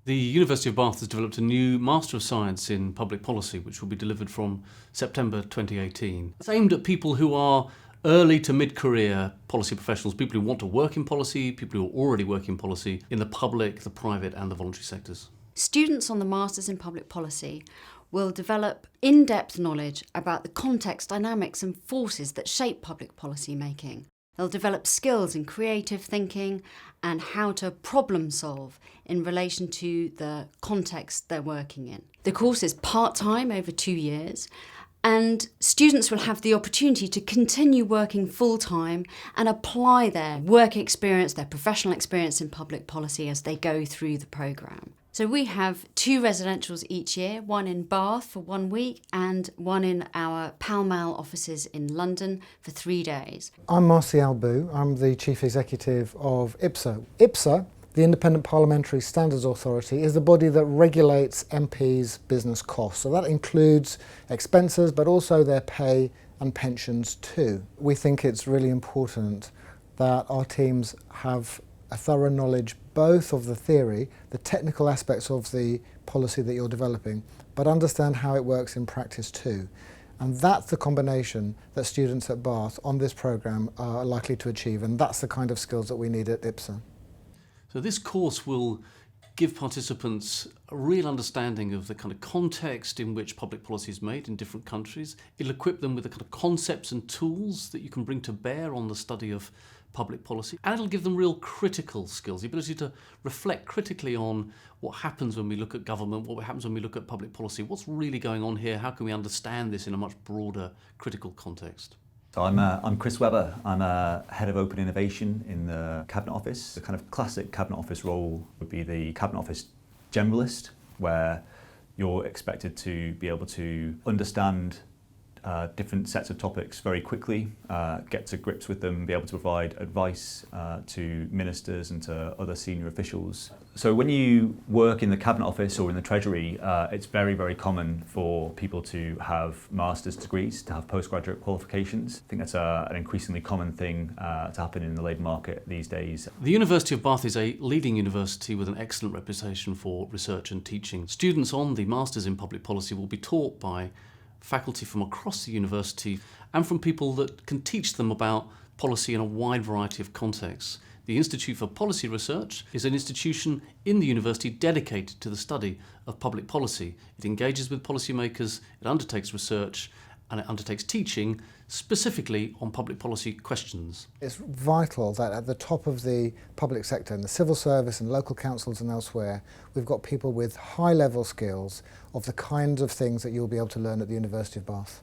The University of Bath has developed a new Master of Science in Public Policy, which will be delivered from September 2018. It's aimed at people who are early to mid-career policy professionals, people who want to work in policy, people who are already working in policy in the public, the private and the voluntary sectors. Students on the Masters in Public Policy will develop in-depth knowledge about the context, dynamics and forces that shape public policy making. They'll develop skills in creative thinking and how to problem solve in relation to the context they're working in. The course is part-time over 2 years, and students will have the opportunity to continue working full-time and apply their work experience, their professional experience in public policy as they go through the programme. So we have 2 residentials each year, one in Bath for 1 week and one in our Pall Mall offices in London for 3 days. I'm Marcy Albu, I'm the Chief Executive of IPSA. IPSA, the Independent Parliamentary Standards Authority, is the body that regulates MPs' business costs. So that includes expenses but also their pay and pensions too. We think it's really important that our teams have a thorough knowledge both of the theory, the technical aspects of the policy that you're developing, but understand how it works in practice too. And that's the combination that students at Bath on this programme are likely to achieve, and that's the kind of skills that we need at IPSA. So this course will give participants a real understanding of the kind of context in which public policy is made in different countries. It'll equip them with the kind of concepts and tools that you can bring to bear on the study of public policy, and it'll give them real critical skills, the ability to reflect critically on what happens when we look at government, what happens when we look at public policy, what's really going on here, how can we understand this in a much broader critical context. So I'm Chris Webber. I'm a Head of Open Innovation in the Cabinet Office. The kind of classic Cabinet Office role would be the Cabinet Office generalist, where you're expected to be able to understand different sets of topics very quickly, get to grips with them, be able to provide advice to ministers and to other senior officials. So when you work in the Cabinet Office or in the Treasury, it's very, very common for people to have master's degrees, to have postgraduate qualifications. I think that's an increasingly common thing to happen in the labour market these days. The University of Bath is a leading university with an excellent reputation for research and teaching. Students on the Masters in Public Policy will be taught by faculty from across the university and from people that can teach them about policy in a wide variety of contexts. The Institute for Policy Research is an institution in the university dedicated to the study of public policy. It engages with policymakers, it undertakes research, and it undertakes teaching specifically on public policy questions. It's vital that at the top of the public sector, in the civil service and local councils and elsewhere, we've got people with high-level skills of the kinds of things that you'll be able to learn at the University of Bath.